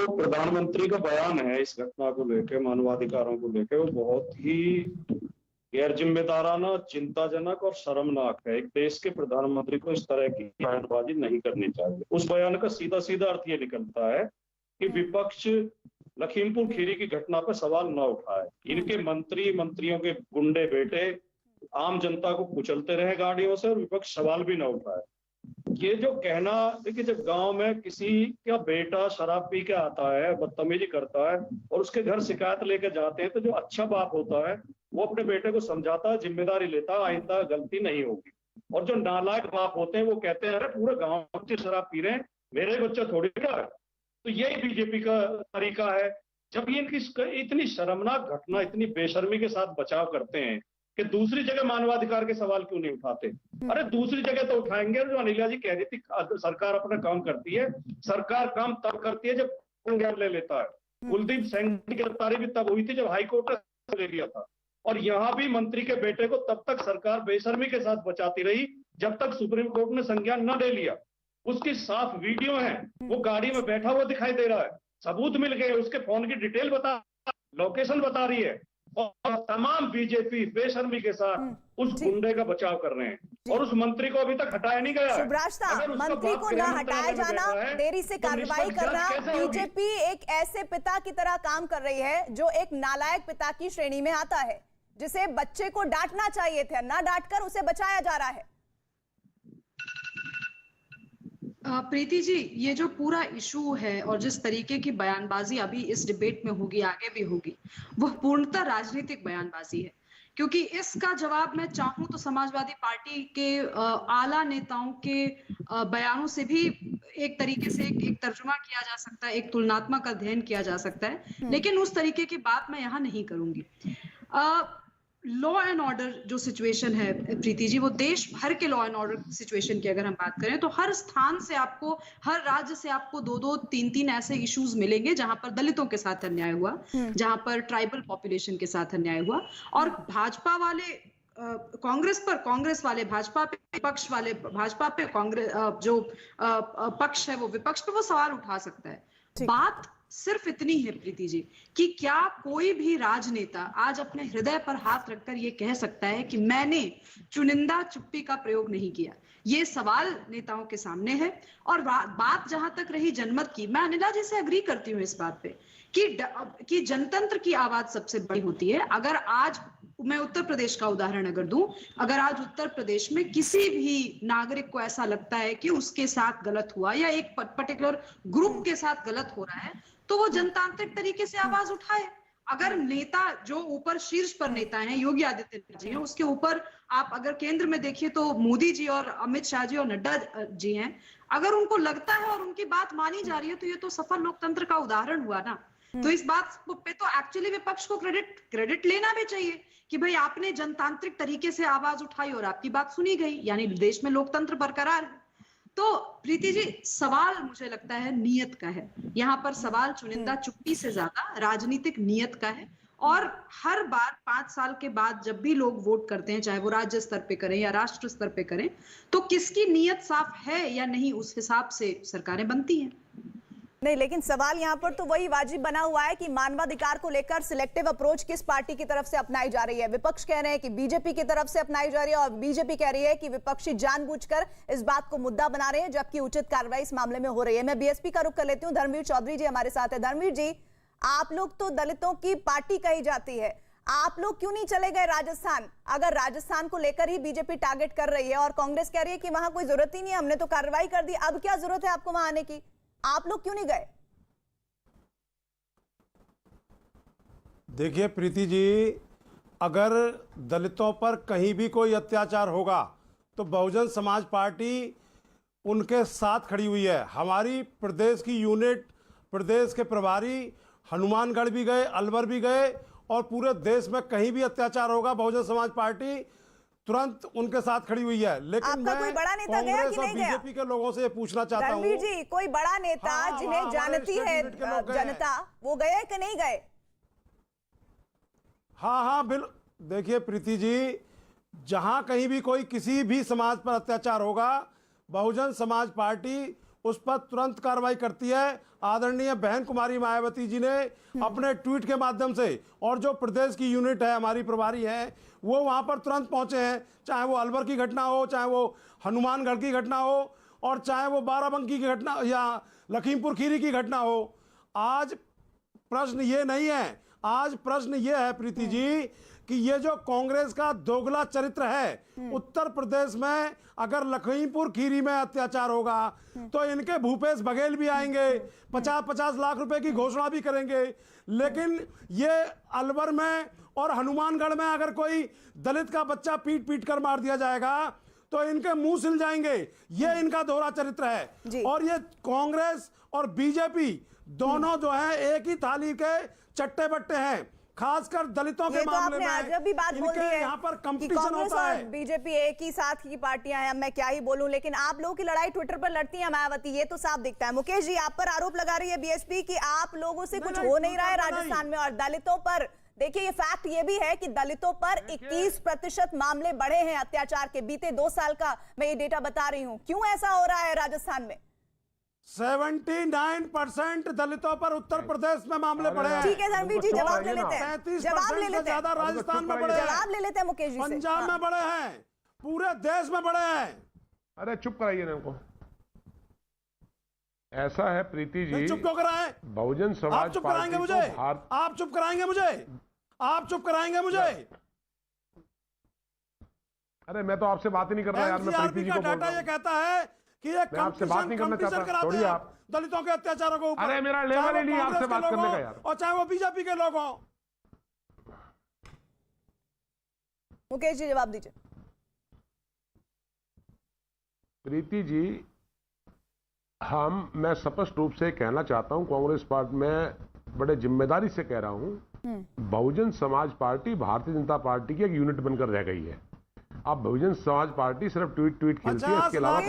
जो प्रधानमंत्री का बयान है इस घटना को लेकर, मानवाधिकारों को लेकर, वो बहुत ही गैर जिम्मेदाराना, चिंताजनक और शर्मनाक है। एक देश के प्रधानमंत्री को इस तरह की बयानबाजी नहीं करनी चाहिए। उस बयान का सीधा सीधा अर्थ ये निकलता है कि विपक्ष लखीमपुर खीरी की घटना पर सवाल न उठाए। इनके मंत्रियों के गुंडे बेटे आम जनता को कुचलते रहे गाड़ियों से और विपक्ष सवाल भी न उठाए। ये जो कहना, देखिए, जब गांव में किसी का बेटा शराब पी के आता है, बदतमीजी करता है और उसके घर शिकायत लेके जाते हैं, तो जो अच्छा बाप होता है वो अपने बेटे को समझाता है, जिम्मेदारी लेता है, आइंदा गलती नहीं होगी। और जो नालायक बाप होते हैं वो कहते हैं अरे पूरे गांव बच्चे शराब पी रहे हैं, मेरे बच्चा थोड़ी का है। तो यही बीजेपी का तरीका है। जब ये इनकी इतनी शर्मनाक घटना इतनी बेशर्मी के साथ बचाव करते हैं कि दूसरी जगह मानवाधिकार के सवाल क्यों नहीं उठाते? अरे दूसरी जगह तो उठाएंगे। जो अनिला जी कह रही थी, सरकार अपना काम करती है। सरकार काम तब करती है जब ज्ञान ले लेता है। कुलदीप सिंह की गिरफ्तारी भी तब हुई थी जब हाईकोर्ट ने ले लिया था। और यहां भी मंत्री के बेटे को तब तक सरकार बेशर्मी के साथ बचाती रही जब तक सुप्रीम कोर्ट ने संज्ञान न ले लिया। उसकी साफ वीडियो है, वो गाड़ी में बैठा हुआ दिखाई दे रहा है, सबूत मिल गए, उसके फोन की डिटेल बता, लोकेशन बता रही है। और तमाम बीजेपी बेशर्मी के साथ उस गुंडे का बचाव कर रहे हैं और उस मंत्री को अभी तक हटाया नहीं गया। शुभराज दा, मंत्री को न हटाया जाना, देरी से कार्रवाई करना, बीजेपी एक ऐसे पिता की तरह काम कर रही है जो एक नालायक पिता की श्रेणी में आता है, जिसे बच्चे को डांटना चाहिए था, ना डांटकर उसे बचाया जा रहा है। प्रीति जी, ये जो पूरा इशू है और जिस तरीके की बयानबाजी अभी इस डिबेट में होगी, आगे भी होगी, वह पूर्णतः राजनीतिक बयानबाजी है। क्योंकि इसका जवाब मैं चाहूं तो समाजवादी पार्टी के आला नेताओं के बयानों से भी एक तरीके से एक तर्जुमा किया जा सकता है, एक तुलनात्मक अध्ययन किया जा सकता है, लेकिन उस तरीके की बात मैं यहाँ नहीं करूंगी। लॉ एंड ऑर्डर जो सिचुएशन है प्रीति जी, वो देश भर के लॉ एंड ऑर्डर सिचुएशन की अगर हम बात करें तो हर स्थान से आपको, हर राज्य से आपको दो दो तीन तीन ऐसे इश्यूज मिलेंगे जहां पर दलितों के साथ अन्याय हुआ, जहां पर ट्राइबल पॉपुलेशन के साथ अन्याय हुआ। और भाजपा वाले कांग्रेस पर, कांग्रेस वाले भाजपा पे, विपक्ष वाले भाजपा पे, कांग्रेस जो पक्ष है वो विपक्ष पे वो सवाल उठा सकता है। बात सिर्फ इतनी है प्रीति जी कि क्या कोई भी राजनेता आज अपने हृदय पर हाथ रखकर ये कह सकता है कि मैंने चुनिंदा चुप्पी का प्रयोग नहीं किया? ये सवाल नेताओं के सामने है। और बात जहां तक रही जनमत की, मैं अनिला जी से अग्री करती हूँ इस बात पे कि जनतंत्र की आवाज सबसे बड़ी होती है। अगर आज मैं उत्तर प्रदेश का उदाहरण अगर दूं, अगर आज उत्तर प्रदेश में किसी भी नागरिक को ऐसा लगता है कि उसके साथ गलत हुआ या एक पर्टिकुलर ग्रुप के साथ गलत हो रहा है, तो वो जनतांत्रिक तरीके से आवाज उठाए। अगर नेता जो ऊपर शीर्ष पर नेता हैं, योगी आदित्यनाथ जी हैं, उसके ऊपर आप अगर केंद्र में देखिए तो मोदी जी और अमित शाह जी और नड्डा जी हैं, अगर उनको लगता है और उनकी बात मानी जा रही है तो ये तो सफल लोकतंत्र का उदाहरण हुआ ना। तो इस बात पे तो एक्चुअली विपक्ष को क्रेडिट लेना भी चाहिए कि भाई आपने जनतांत्रिक तरीके से आवाज उठाई और आपकी बात सुनी गई, यानी देश में लोकतंत्र बरकरार है। तो प्रीति जी, सवाल मुझे लगता है नीयत का है। यहाँ पर सवाल चुनिंदा चुप्पी से ज्यादा राजनीतिक नीयत का है। और हर बार 5 साल के बाद जब भी लोग वोट करते हैं, चाहे वो राज्य स्तर पे करें या राष्ट्र स्तर पे करें, तो किसकी नीयत साफ है या नहीं, उस हिसाब से सरकारें बनती हैं। नहीं, लेकिन सवाल यहाँ पर तो वही वाजिब बना हुआ है कि मानवाधिकार को लेकर सिलेक्टिव अप्रोच किस पार्टी की तरफ से अपनाई जा रही है। विपक्ष कह रहे हैं कि बीजेपी की तरफ से अपनाई जा रही है और बीजेपी कह रही है कि विपक्षी जानबूझकर इस बात को मुद्दा बना रहे हैं, जबकि उचित कार्रवाई इस मामले में हो रही है। मैं बीएसपी का रुख कर लेती हूँ। धर्मवीर चौधरी जी हमारे साथ है। धर्मवीर जी, आप लोग तो दलितों की पार्टी कही जाती है, आप लोग क्यों नहीं चले गए राजस्थान? अगर राजस्थान को लेकर ही बीजेपी टारगेट कर रही है और कांग्रेस कह रही है कि वहां कोई जरूरत ही नहीं है, हमने तो कार्रवाई कर दी, अब क्या जरूरत है आपको वहां आने की? आप लोग क्यों नहीं गए? देखिए प्रीति जी, अगर दलितों पर कहीं भी कोई अत्याचार होगा तो बहुजन समाज पार्टी उनके साथ खड़ी हुई है। हमारी प्रदेश की यूनिट, प्रदेश के प्रभारी हनुमानगढ़ भी गए, अलवर भी गए, और पूरे देश में कहीं भी अत्याचार होगा बहुजन समाज पार्टी तुरंत उनके साथ खड़ी हुई है। लेकिन मैं कोई बड़ा नेता गया कि नहीं गया? बीजेपी के लोगों से पूछना चाहता हूँ, रणवीर जी, कोई बड़ा नेता जिन्हें जानती है जनता, वो गए कि नहीं गए? हाँ बिल्कुल। देखिए प्रीति जी, जहां कहीं भी कोई किसी भी समाज पर अत्याचार होगा, बहुजन समाज पार्टी उस पर तुरंत कार्रवाई करती है। आदरणीय बहन कुमारी मायावती जी ने अपने ट्वीट के माध्यम से, और जो प्रदेश की यूनिट है, हमारी प्रभारी है, वो वहां पर तुरंत पहुंचे हैं। चाहे वो अलवर की घटना हो, चाहे वो हनुमानगढ़ की घटना हो, और चाहे वो बाराबंकी की घटना या लखीमपुर खीरी की घटना हो। आज प्रश्न ये नहीं है, आज प्रश्न ये है प्रीति जी कि ये जो कांग्रेस का दोगला चरित्र है, उत्तर प्रदेश में अगर लखीमपुर खीरी में अत्याचार होगा तो इनके भूपेश बघेल भी आएंगे, 50-50 लाख रुपए की घोषणा भी करेंगे। लेकिन ये अलवर में और हनुमानगढ़ में अगर कोई दलित का बच्चा पीट पीट कर मार दिया जाएगा तो इनके मुंह सिल जाएंगे। ये इनका दोहरा चरित्र है। और ये कांग्रेस और बीजेपी दोनों जो है एक ही थाली के चट्टे बट्टे हैं, खासकर दलितों के मामले में। आज भी बात बोल दी है यहाँ पर कंपटीशन होता है। बीजेपी एक ही साथ की पार्टियां हैं, मैं क्या ही बोलूं, लेकिन आप लोगों की लड़ाई ट्विटर पर लड़ती है मायावती, ये तो साफ दिखता है। मुकेश जी, आप पर आरोप लगा रही है बीएसपी कि आप लोगों से कुछ हो नहीं रहा है राजस्थान में, और दलितों पर देखिए ये फैक्ट ये भी है कि दलितों पर 21% मामले बढ़े हैं अत्याचार के, बीते 2 साल का मैं ये डेटा बता रही हूं। क्यों ऐसा हो रहा है राजस्थान में? 79% दलितों पर उत्तर प्रदेश में मामले बढ़े हैं। ठीक है धर्मवीर जी, जवाब ले लेते हैं, 33% से ज्यादा राजस्थान में बढ़े हैं, जवाब ले लेते हैं मुकेश जी से। पंजाब में बढ़े हैं, पूरे देश में बढ़े हैं। अरे चुप कराइए ना इनको। ऐसा है प्रीति जी, चुप क्यों कराएं? बहुजन समाज आप चुप कराएंगे मुझे? आप चुप कराएंगे मुझे? आप चुप कराएंगे मुझे? अरे मैं तो आपसे बात ही नहीं कर रहा यार, मैं प्रीति जी को बोल रहा हूं। ये कहता है कि ये आपसे बात नहीं करना चाहता, छोड़िए आप दलितों के अत्याचारों को ऊपर। अरे मेरा लेवल ही नहीं आपसे बात करने का यार। और चाहे वो बीजेपी के लोग हों। मुकेश जी जवाब दीजिए। प्रीति जी, मैं स्पष्ट रूप से कहना चाहता हूं, कांग्रेस पार्टी में बड़े जिम्मेदारी से कह रहा हूं, बहुजन समाज पार्टी भारतीय जनता पार्टी की एक यूनिट बनकर रह गई है। अब बहुजन समाज पार्टी सिर्फ ट्वीट खेलती है, इसके अलावा इस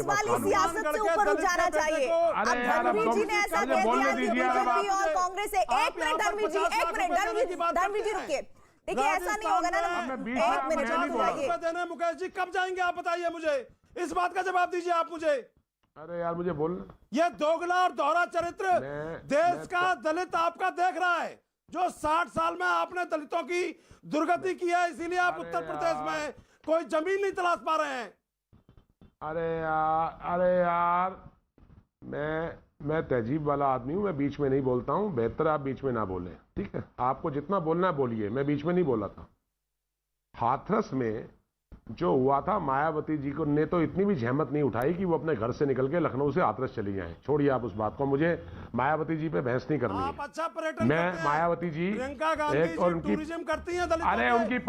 वाली सियासत से ऊपर उठ जाना चाहिए। अब धर्मवीर जी ने ऐसा कह दिया कि बीजेपी और कांग्रेस है। एक मिनट धर्मवीर जी, एक मिनट धर्मवीर जी रुकिए। देखिए ऐसा नहीं होगा ना, एक मिनट। मुकेश जी कब जाएंगे आप बताइए मुझे, इस बात का जवाब दीजिए आप मुझे। अरे यार मुझे बोल। ये दोगला और दोहरा चरित्र देश का दलित आपका देख रहा है। जो 60 साल में आपने दलितों की दुर्गति की है, इसीलिए आप उत्तर प्रदेश में कोई जमीन नहीं तलाश पा रहे हैं। अरे यार मैं तहजीब वाला आदमी हूं, मैं बीच में नहीं बोलता हूं। बेहतर आप बीच में ना बोलें, ठीक है? आपको जितना बोलना है बोलिए, मैं बीच में नहीं बोला था। हाथरस में जो हुआ था, मायावती जी को ने तो इतनी भी जहमत नहीं उठाई कि वो अपने घर से निकल के लखनऊ से हाथरस चली जाएं। छोड़िए आप उस बात को, मुझे मायावती जी पे बहस नहीं करनी है। अच्छा पर्यटन मैं मायावती जी प्रियंका गांधी एक और टूरिज्म करती हैं दलितों अरे पे। उनकी